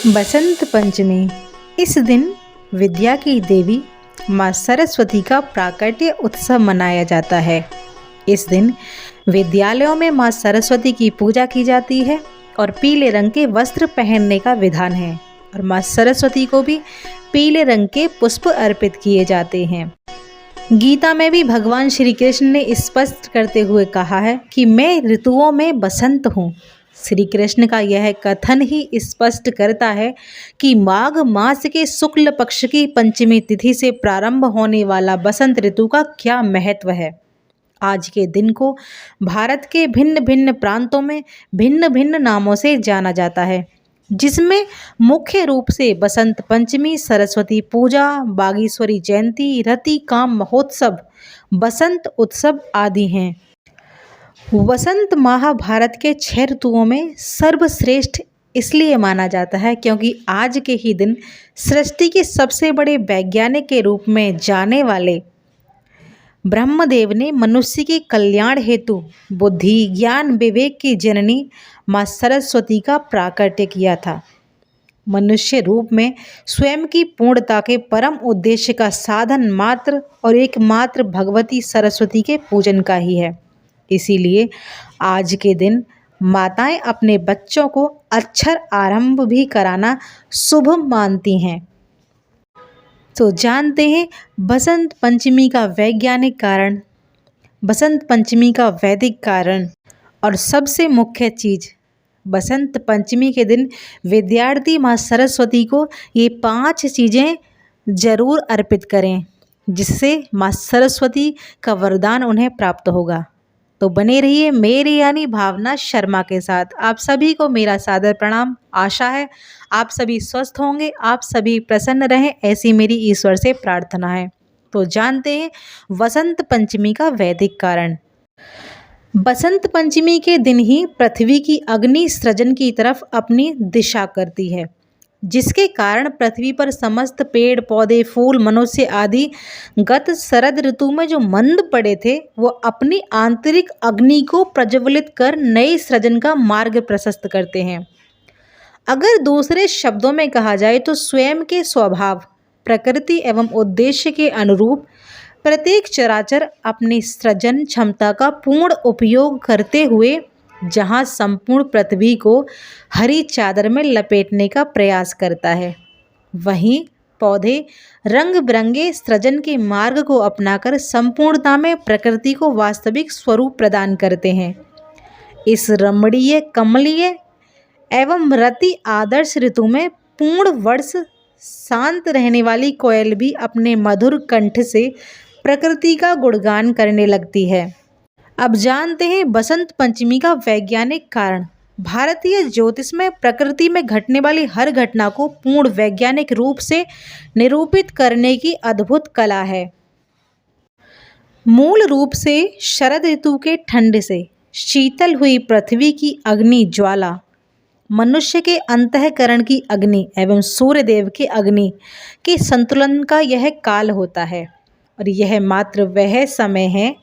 बसंत पंचमी। इस दिन विद्या की देवी माँ सरस्वती का प्राकट्य उत्सव मनाया जाता है। इस दिन विद्यालयों में माँ सरस्वती की पूजा की जाती है और पीले रंग के वस्त्र पहनने का विधान है और माँ सरस्वती को भी पीले रंग के पुष्प अर्पित किए जाते हैं। गीता में भी भगवान श्री कृष्ण ने स्पष्ट करते हुए कहा है कि मैं ऋतुओं में बसंत हूँ। श्री कृष्ण का यह कथन ही स्पष्ट करता है कि माघ मास के शुक्ल पक्ष की पंचमी तिथि से प्रारंभ होने वाला बसंत ऋतु का क्या महत्व है। आज के दिन को भारत के भिन्न भिन्न प्रांतों में भिन्न भिन्न नामों से जाना जाता है, जिसमें मुख्य रूप से बसंत पंचमी, सरस्वती पूजा, बागीश्वरी जयंती, रति काम महोत्सव, बसंत उत्सव आदि हैं। वसंत माह भारत के 6 ऋतुओं में सर्वश्रेष्ठ इसलिए माना जाता है क्योंकि आज के ही दिन सृष्टि के सबसे बड़े वैज्ञानिक के रूप में जाने वाले ब्रह्मदेव ने मनुष्य के कल्याण हेतु बुद्धि, ज्ञान, विवेक की जननी माँ सरस्वती का प्राकट्य किया था। मनुष्य रूप में स्वयं की पूर्णता के परम उद्देश्य का साधन मात्र और एकमात्र भगवती सरस्वती के पूजन का ही है। इसीलिए आज के दिन माताएं अपने बच्चों को अक्षर आरंभ भी कराना शुभ मानती हैं। तो जानते हैं बसंत पंचमी का वैज्ञानिक कारण, बसंत पंचमी का वैदिक कारण और सबसे मुख्य चीज़, बसंत पंचमी के दिन विद्यार्थी माँ सरस्वती को ये 5 चीज़ें जरूर अर्पित करें, जिससे माँ सरस्वती का वरदान उन्हें प्राप्त होगा। तो बने रहिए मेरी यानी भावना शर्मा के साथ। आप सभी को मेरा सादर प्रणाम। आशा है आप सभी स्वस्थ होंगे, आप सभी प्रसन्न रहें, ऐसी मेरी ईश्वर से प्रार्थना है। तो जानते हैं वसंत पंचमी का वैदिक कारण। बसंत पंचमी के दिन ही पृथ्वी की अग्नि सृजन की तरफ अपनी दिशा करती है, जिसके कारण पृथ्वी पर समस्त पेड़ पौधे, फूल, मनुष्य आदि गत शरद ऋतु में जो मंद पड़े थे, वो अपनी आंतरिक अग्नि को प्रज्वलित कर नए सृजन का मार्ग प्रशस्त करते हैं। अगर दूसरे शब्दों में कहा जाए तो स्वयं के स्वभाव, प्रकृति एवं उद्देश्य के अनुरूप प्रत्येक चराचर अपनी सृजन क्षमता का पूर्ण उपयोग करते हुए जहाँ संपूर्ण पृथ्वी को हरी चादर में लपेटने का प्रयास करता है, वहीं पौधे रंग बिरंगे सृजन के मार्ग को अपनाकर संपूर्णता में प्रकृति को वास्तविक स्वरूप प्रदान करते हैं। इस रमणीय, कमलीय एवं रति आदर्श ऋतु में पूर्ण वर्ष शांत रहने वाली कोयल भी अपने मधुर कंठ से प्रकृति का गुणगान करने लगती है। अब जानते हैं बसंत पंचमी का वैज्ञानिक कारण। भारतीय ज्योतिष में प्रकृति में घटने वाली हर घटना को पूर्ण वैज्ञानिक रूप से निरूपित करने की अद्भुत कला है। मूल रूप से शरद ऋतु के ठंड से शीतल हुई पृथ्वी की अग्नि ज्वाला, मनुष्य के अंतःकरण की अग्नि एवं सूर्यदेव के अग्नि के संतुलन का यह काल होता है और यह मात्र वह समय है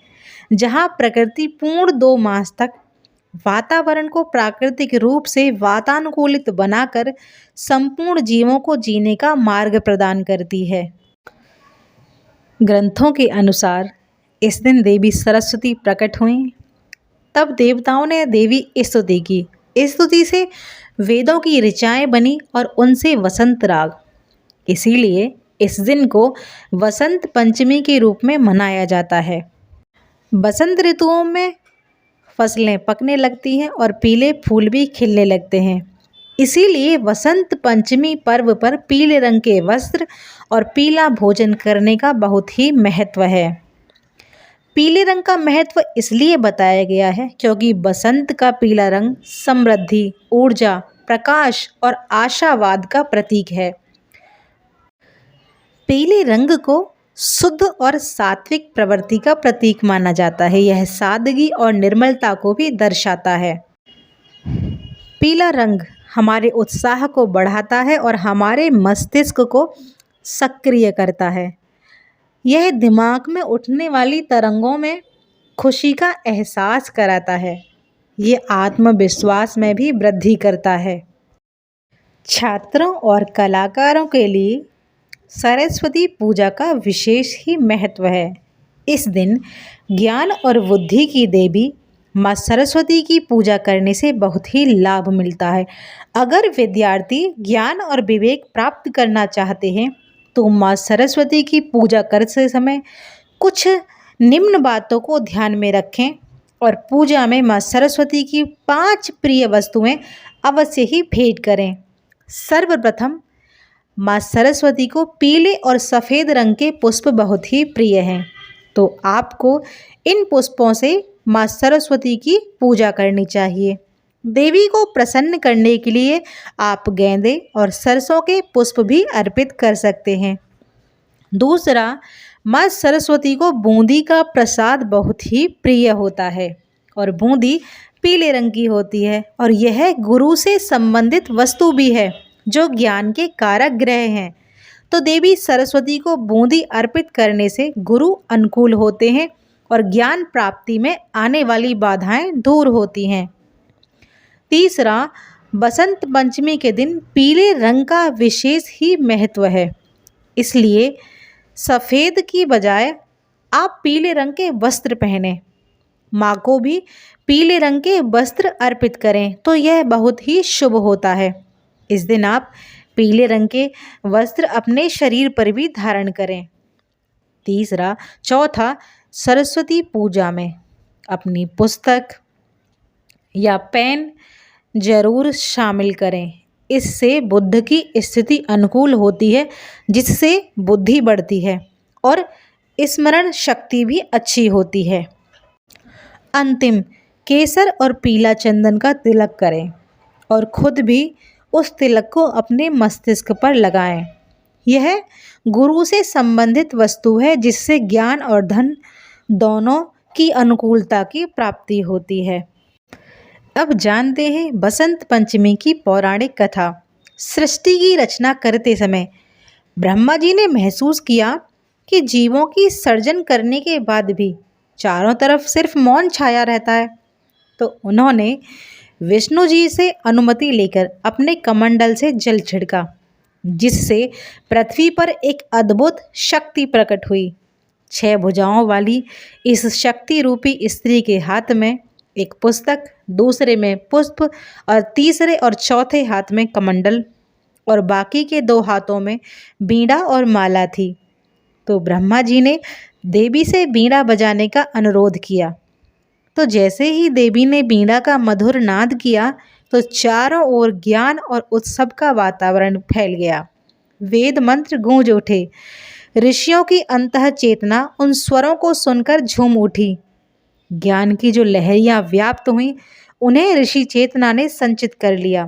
जहाँ प्रकृति पूर्ण 2 मास तक वातावरण को प्राकृतिक रूप से वातानुकूलित बनाकर संपूर्ण जीवों को जीने का मार्ग प्रदान करती है। ग्रंथों के अनुसार इस दिन देवी सरस्वती प्रकट हुई, तब देवताओं ने देवी स्तुति की। स्तुति से वेदों की ऋचाएं बनी और उनसे वसंत राग। इसीलिए इस दिन को वसंत पंचमी के रूप में मनाया जाता है। बसंत ऋतुओं में फसलें पकने लगती हैं और पीले फूल भी खिलने लगते हैं। इसीलिए वसंत पंचमी पर्व पर पीले रंग के वस्त्र और पीला भोजन करने का बहुत ही महत्व है। पीले रंग का महत्व इसलिए बताया गया है क्योंकि बसंत का पीला रंग समृद्धि, ऊर्जा, प्रकाश और आशावाद का प्रतीक है। पीले रंग को शुद्ध और सात्विक प्रवृत्ति का प्रतीक माना जाता है। यह सादगी और निर्मलता को भी दर्शाता है। पीला रंग हमारे उत्साह को बढ़ाता है और हमारे मस्तिष्क को सक्रिय करता है। यह दिमाग में उठने वाली तरंगों में खुशी का एहसास कराता है। ये आत्मविश्वास में भी वृद्धि करता है। छात्रों और कलाकारों के लिए सरस्वती पूजा का विशेष ही महत्व है। इस दिन ज्ञान और बुद्धि की देवी माँ सरस्वती की पूजा करने से बहुत ही लाभ मिलता है। अगर विद्यार्थी ज्ञान और विवेक प्राप्त करना चाहते हैं तो माँ सरस्वती की पूजा करते समय कुछ निम्न बातों को ध्यान में रखें और पूजा में माँ सरस्वती की 5 प्रिय वस्तुएं अवश्य ही भेंट करें। सर्वप्रथम, माँ सरस्वती को पीले और सफ़ेद रंग के पुष्प बहुत ही प्रिय हैं, तो आपको इन पुष्पों से माँ सरस्वती की पूजा करनी चाहिए। देवी को प्रसन्न करने के लिए आप गेंदे और सरसों के पुष्प भी अर्पित कर सकते हैं। दूसरा, माँ सरस्वती को बूंदी का प्रसाद बहुत ही प्रिय होता है और बूंदी पीले रंग की होती है और यह गुरु से संबंधित वस्तु भी है जो ज्ञान के कारक ग्रह हैं। तो देवी सरस्वती को बूंदी अर्पित करने से गुरु अनुकूल होते हैं और ज्ञान प्राप्ति में आने वाली बाधाएं दूर होती हैं। तीसरा, बसंत पंचमी के दिन पीले रंग का विशेष ही महत्व है, इसलिए सफ़ेद की बजाय आप पीले रंग के वस्त्र पहनें। माँ को भी पीले रंग के वस्त्र अर्पित करें तो यह बहुत ही शुभ होता है। इस दिन आप पीले रंग के वस्त्र अपने शरीर पर भी धारण करें। चौथा, सरस्वती पूजा में अपनी पुस्तक या पेन जरूर शामिल करें। इससे बुद्ध की स्थिति अनुकूल होती है, जिससे बुद्धि बढ़ती है और स्मरण शक्ति भी अच्छी होती है। अंतिम, केसर और पीला चंदन का तिलक करें और खुद भी उस तिलक को अपने मस्तिष्क पर लगाएं। यह गुरु से संबंधित वस्तु है जिससे ज्ञान और धन दोनों की अनुकूलता की प्राप्ति होती है। अब जानते हैं बसंत पंचमी की पौराणिक कथा। सृष्टि की रचना करते समय ब्रह्मा जी ने महसूस किया कि जीवों की सर्जन करने के बाद भी चारों तरफ सिर्फ मौन छाया रहता है, तो उन्होंने विष्णु जी से अनुमति लेकर अपने कमंडल से जल छिड़का, जिससे पृथ्वी पर एक अद्भुत शक्ति प्रकट हुई। 6 भुजाओं वाली इस शक्ति रूपी स्त्री के हाथ में एक पुस्तक, दूसरे में पुष्प और तीसरे और चौथे हाथ में कमंडल और बाकी के 2 हाथों में बीड़ा और माला थी। तो ब्रह्मा जी ने देवी से बीड़ा बजाने का अनुरोध किया। तो जैसे ही देवी ने बीड़ा का मधुर नाद किया तो चारों ओर ज्ञान और उत्सव का वातावरण फैल गया। वेद मंत्र गूंज उठे। ऋषियों की अंतः चेतना उन स्वरों को सुनकर झूम उठी। ज्ञान की जो लहरियां व्याप्त हुईं, उन्हें ऋषि चेतना ने संचित कर लिया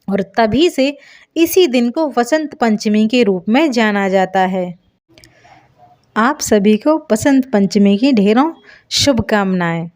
और तभी से इसी दिन को वसंत पंचमी के रूप में जाना जाता है। आप सभी को बसंत पंचमी की ढेरों शुभकामनाएं।